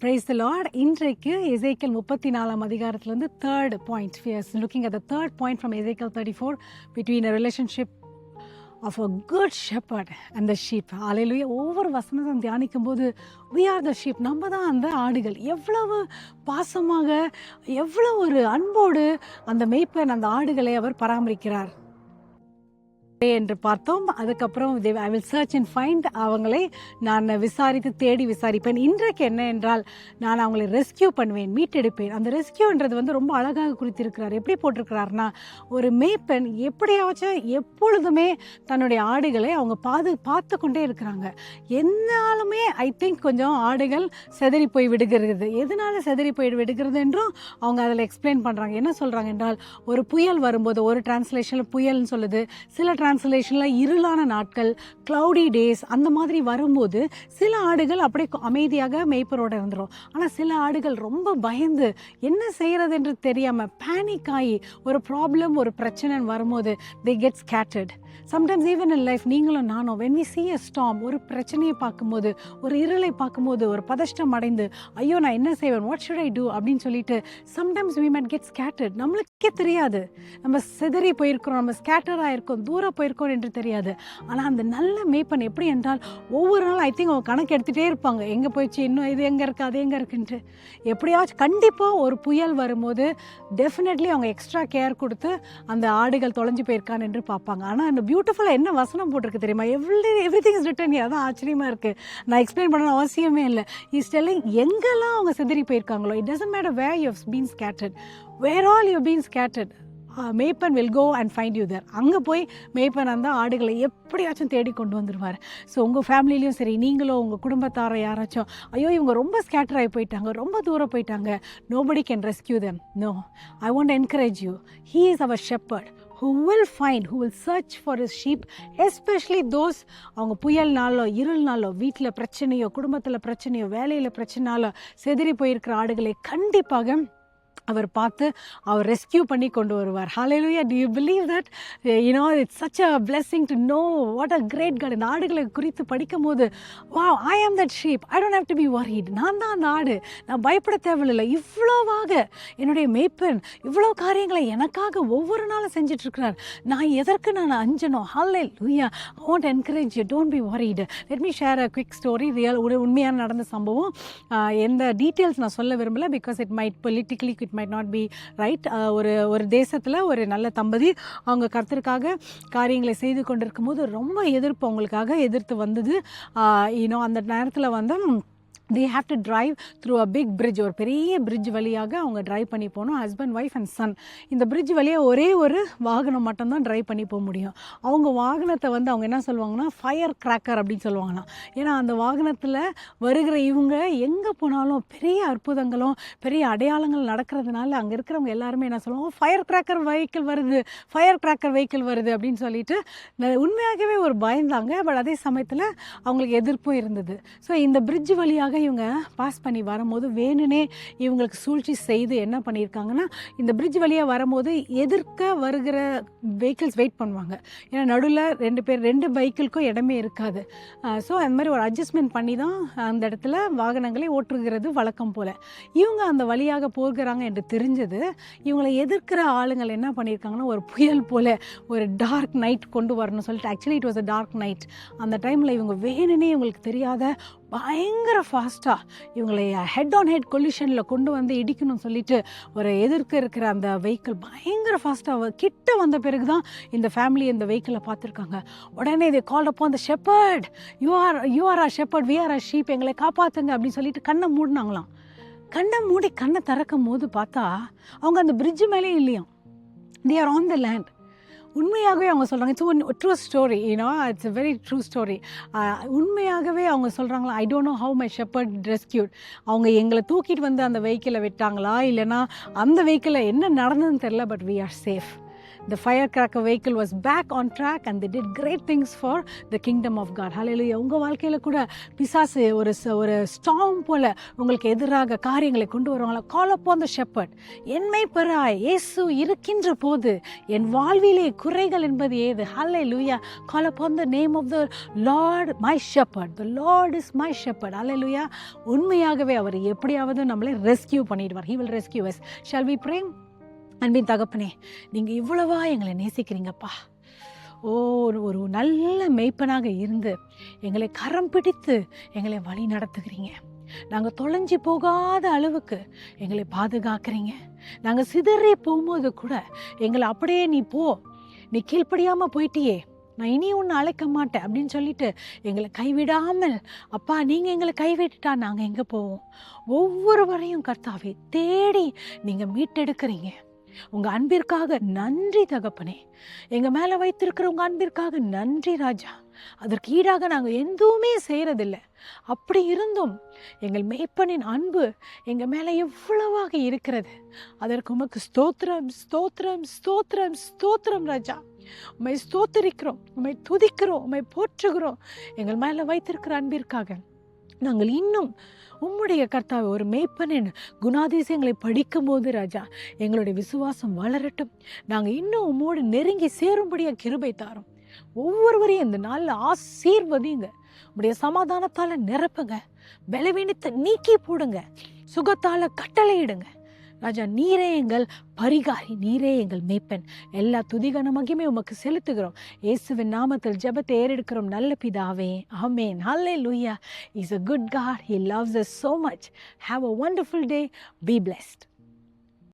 Praise the Lord. இன்றைக்கு எசேக்கியேல் 34 அதிகாரத்திலிருந்து third point. We are looking at the third point from Ezekiel 34 between a relationship of a good shepherd and the sheep. Hallelujah. ஒவ்வொரு வசனத்தையும் தியானிக்கும் போது we are the sheep. நம்ம தான் அந்த ஆடுகள். எவ்வளவு பாசமாக, எவ்வளவு ஒரு அன்போடு அந்த மேய்ப்பன் அந்த ஆடுகளை அவர் பராமரிக்கிறார் என்று பார்த்தோம். அதுக்கப்புறம் I will search and find, அவங்களை நான் விசாரித்து தேடி விசாரிப்பேன். இன்றைக்கு என்ன என்றால், நான் அவங்களை ரெஸ்கியூ பண்ணுவேன், மீட்டெடுப்பேன். அந்த ரெஸ்கியூன்றது ரொம்ப அழகாக குறித்திருக்கிறார். எப்படி போட்டிருக்கிறார்னா, ஒரு மேய்ப்பன் எப்படியாச்சும் எப்பொழுதுமே தன்னுடைய ஆடுகளை அவங்க பார்த்து கொண்டே இருக்கிறாங்க. என்னாலுமே ஐ திங்க் கொஞ்சம் ஆடுகள் செதறி போய் விடுகிறது. எதனால செதறி போய் விடுகிறது என்றும் அவங்க அதில் எக்ஸ்பிளைன் பண்ணுறாங்க. என்ன சொல்கிறாங்க என்றால், ஒரு புயல் வரும்போது, ஒரு டிரான்ஸ்லேஷனில் புயல்னு சொல்லுது, சில டிரான்ஸ்லேஷனில் இருளான நாட்கள், க்ளவுடி டேஸ், அந்த மாதிரி வரும்போது சில ஆடுகள் அப்படியே அமைதியாக மேய்ப்பரோடு இருந்துடும். ஆனால் சில ஆடுகள் ரொம்ப பயந்து என்ன செய்கிறது என்று தெரியாமல் பேனிக் ஆகி ஒரு ப்ராப்ளம், ஒரு பிரச்சனை வரும்போது they get scattered. Sometimes even in life, நீங்களும் நானும் when we see a storm, ஒரு பிரச்சனையை பார்க்கும்போது, ஒரு இருளை பார்க்கும்போது, ஒரு பதஷ்டம் அடைந்து ஐயோ நான் என்ன செய்வேன், what should I do அப்படின்னு சொல்லிட்டு sometimes we might get scattered. நம்மளுக்கே தெரியாது, நம்ம சிதறி போயிருக்கிறோம், நம்ம ஸ்கேட்டர் ஆகிருக்கோம், தூரம் போயிருக்கோம் என்று தெரியாது. ஆனால் அந்த நல்ல மேய்ப்பன் எப்படி என்றால், ஒவ்வொரு நாளும் ஐ திங்க் அவங்க கணக்கு எடுத்துகிட்டே இருப்பாங்க, எங்கே போயிடுச்சு, இன்னும் இது எங்கே இருக்குது, அது எங்கே இருக்குன்ட்டு. எப்படியாச்சும் கண்டிப்பாக ஒரு புயல் வரும்போது டெஃபினெட்லி அவங்க எக்ஸ்ட்ரா கேர் கொடுத்து அந்த ஆடுகள் தொலைஞ்சு போயிருக்கான்னு என்று பார்ப்பாங்க. ஆனால் அந்த பியூட்டிஃபுல்லாக என்ன வசனம் போட்டிருக்கு தெரியுமா? Everything is written here. அதான் ஆச்சரியமாக இருக்குது. நான் எக்ஸ்பிளைன் பண்ணணும் அவசியமே இல்லை. இஸ் டெல்லிங் எங்கெல்லாம் அவங்க சிதறி போயிருக்காங்களோ, it doesn't matter where you have been scattered, where all you been scattered, மேய்ப்பன் will go and find you there. அங்கே போய் மேய்ப்பன் அந்த ஆடுகளை எப்படியாச்சும் தேடி கொண்டு வந்துடுவார். ஸோ உங்கள் ஃபேமிலிலையும் சரி, நீங்களும் உங்கள் குடும்பத்தாரை யாராச்சும் ஐயோ இவங்க ரொம்ப ஸ்கேட்டர் ஆகி போயிட்டாங்க, ரொம்ப தூரம் போயிட்டாங்க, nobody can rescue them. No, I want to encourage you. He is our shepherd who will find, who will search for his sheep, especially those அவங்க புயல்னாலோ இருள்னாலோ, வீட்டில் பிரச்சனையோ, குடும்பத்தில் பிரச்சனையோ, வேலையில் பிரச்சனைனாலோ செதறி போயிருக்கிற ஆடுகளை கண்டிப்பாக அவர் பார்த்து அவர் ரெஸ்கியூ பண்ணி கொண்டு வருவார். Hallelujah. Do you believe that? It's such a blessing to know what a great God. இந்த ஆடுகளை குறித்து படிக்கும் போது, wow, I am that sheep, I don't have to be worried. நான் தான் அந்த ஆடு, நான் பயப்பட தேவையில்லை. இவ்வளோவாக என்னுடைய மேய்ப்பன் இவ்வளோ காரியங்களை எனக்காக ஒவ்வொரு நாளும் செஞ்சிட்ருக்கிறார். நான் எதற்கு நான் அஞ்சணும்? Hallelujah. I want to encourage you, don't be worried. Let me share a quick story. உண்மையான நடந்த சம்பவம். எந்த டீட்டெயில்ஸ் நான் சொல்ல விரும்பலை, because it might politically might not be right. ஒரு தேசத்தில் ஒரு நல்ல தம்பதி அவங்க கர்த்தருக்காக காரியங்களை செய்து கொண்டிருக்கும் போது ரொம்ப எதிர்ப்பு அவங்களுக்காக எதிர்த்து வந்தது. அந்த நேரத்தில் they have to drive through a big bridge. ஒரு பெரிய பிரிட்ஜ் வழியாக அவங்க ட்ரைவ் பண்ணி போகணும், ஹஸ்பண்ட், ஒய்ஃப் அண்ட் சன். இந்த பிரிட்ஜ் வழியாக ஒரே ஒரு வாகனம் மட்டும்தான் ட்ரைவ் பண்ணி போக முடியும். அவங்க வாகனத்தை அவங்க என்ன சொல்லுவாங்கன்னா ஃபயர் கிராக்கர் அப்படின்னு சொல்லுவாங்கன்னா, ஏன்னா அந்த வாகனத்தில் வருகிற இவங்க எங்கே போனாலும் பெரிய அற்புதங்களும் பெரிய அடையாளங்கள் நடக்கிறதுனால அங்கே இருக்கிறவங்க எல்லாருமே என்ன சொல்லுவாங்க, ஃபயர் கிராக்கர் வெஹிக்கிள் வருது, ஃபயர் கிராக்கர் வெஹிக்கிள் வருது அப்படின்னு சொல்லிட்டு உண்மையாகவே ஒரு பயந்தாங்க. பட் அதே சமயத்தில் அவங்களுக்கு எதிர்ப்பும் இருந்தது. ஸோ இந்த பிரிட்ஜ் வழியாக இவங்க பாஸ் பண்ணி வரும்போது வேணுனே இவங்களுக்கு சூழ்ச்சி செய்து என்ன பண்ணியிருக்காங்கன்னா, இந்த பிரிட்ஜ் வழியாக வரும்போது எதிர்க்க வருகிற வெஹிக்கிள்ஸ் வெயிட் பண்ணுவாங்க. ஏன்னா நடுவில் ரெண்டு வெஹிக்கிள்க்கும் இடமே இருக்காது. ஸோ அந்த மாதிரி ஒரு அட்ஜஸ்ட்மெண்ட் பண்ணி தான் அந்த இடத்துல வாகனங்களை ஓட்டுகிறது வழக்கம் போல். இவங்க அந்த வழியாக போகிறாங்க என்று தெரிஞ்சது, இவங்களை எதிர்க்கிற ஆளுங்கள் என்ன பண்ணியிருக்காங்கன்னா, ஒரு புயல் போல் ஒரு டார்க் நைட் கொண்டு வரணும்னு சொல்லிட்டு, actually it was a dark night. அந்த டைமில் இவங்க வேணுனே இவங்களுக்கு தெரியாத பயங்கர ஃபாஸ்ட்டாக இவங்களை ஹெட் ஆன் ஹெட் கொலிஷனில் கொண்டு வந்து இடிக்கணும்னு சொல்லிட்டு ஒரு எதிர்க்க இருக்கிற அந்த வெஹிக்கிள் பயங்கர ஃபாஸ்ட்டாக கிட்ட வந்த பிறகு தான் இந்த ஃபேமிலி இந்த வெஹிக்கிளை பார்த்துருக்காங்க. உடனே இதை கால் அப்போ அந்த shepherd, you are our shepherd, we are our sheep, எங்களை காப்பாற்றுங்க அப்படின்னு சொல்லிட்டு கண்ணை மூடினாங்களாம். கண்ணை மூடி கண்ணை திறக்கும் போது பார்த்தா அவங்க அந்த பிரிட்ஜு மேலே இல்லையாம். they are on the land. உண்மையாகவே அவங்க சொல்கிறாங்க, it's true story, it's a very true story. உண்மையாகவே அவங்க சொல்கிறாங்களா, I don't know how my shepherd rescued. அவங்க எங்களை தூக்கிட்டு வந்து அந்த வெஹிக்கிளை விட்டாங்களா, இல்லைனா அந்த வெஹிக்கிளில் என்ன நடந்ததுன்னு தெரில, but we are safe. The firecracker vehicle was back on track and they did great things for the kingdom of God. Hallelujah. உங்கள் வாழ்க்கையில் கூட பிசாசு ஒரு ஸ்டார்ம் போல உங்களுக்கு எதிராக காரியங்களை கொண்டு வருவாங்களா? Call upon the shepherd. என்மை பெறாய் இயேசு இருக்கின்ற போது என் வாழ்விலே குறைகள் என்பது ஏது? Hallelujah. Call upon the name of the Lord my shepherd. The Lord is my shepherd. Hallelujah. உண்மையாகவே அவர் எப்படியாவது நம்மளை ரெஸ்கியூ பண்ணிடுவார். He will rescue us. Shall we pray? அன்பின் தகப்பனே, நீங்கள் இவ்வளவா எங்களை நேசிக்கிறீங்கப்பா. ஒரு நல்ல மேய்ப்பனாக இருந்து எங்களை கரம் பிடித்து எங்களை வழி நடத்துகிறீங்க. நாங்கள் தொலைஞ்சி போகாத அளவுக்கு எங்களை பாதுகாக்கிறீங்க. நாங்கள் சிதறி போகும்போது கூட எங்களை அப்படியே நீ கீழ்ப்படியாமல் போயிட்டியே, நான் இனி ஒன்று அழைக்க மாட்டேன் அப்படின்னு சொல்லிட்டு எங்களை கைவிடாமல், அப்பா நீங்கள் எங்களை கைவிட்டுட்டா நாங்கள் எங்கே போவோம்? ஒவ்வொருவரையும் கர்த்தாவே தேடி நீங்கள் மீட்டெடுக்கிறீங்க. உங்கள் அன்பிற்காக நன்றி தகப்பனே. எங்கள் மேலே வைத்திருக்கிற உங்கள் அன்பிற்காக நன்றி ராஜா. அதற்கு ஈடாக நாங்கள் எதுவுமே செய்கிறதில்லை. அப்படி இருந்தும் எங்கள் மேய்ப்பனின் அன்பு எங்கள் மேலே எவ்வளவாக இருக்கிறது. அதற்கு உமக்கு ஸ்தோத்திரம் ஸ்தோத்திரம் ஸ்தோத்திரம் ஸ்தோத்திரம் ராஜா. உம்மை ஸ்தோத்திரிக்கிறோம், உம்மை துதிக்கிறோம், உம்மை போற்றுகிறோம். எங்கள் மேலே வைத்திருக்கிற அன்பிற்காக நாங்கள் இன்னும் உம்முடைய கர்த்தாவை ஒரு மேய்ப்பனின் குணாதிசயங்களை படிக்கும் போது ராஜா எங்களுடைய விசுவாசம் வளரட்டும். நாங்கள் இன்னும் உம்மோடு நெருங்கி சேரும்படியாக கிருபை தாரும். ஒவ்வொருவரையும் இந்த நாளில் ஆசீர்வதிங்க. உடைய சமாதானத்தால் நிரப்புங்க. பலவீனத்தை நீக்கி போடுங்க. சுகத்தால் கட்டளையிடுங்க ராஜா. நீரே எங்கள் பரிகாரி, நீரே எங்கள் மேய்ப்பன். எல்லா துதிகன மகிமை உமக்கு செலுத்துகிறோம். இயேசுவின் நாமத்தில் ஜெபத்தை ஏறெடுக்கிறோம் நல்ல பிதாவே. ஆமென். ஹல்லேலூயா. He's a good God. He loves us so much. Have a wonderful day. Be blessed.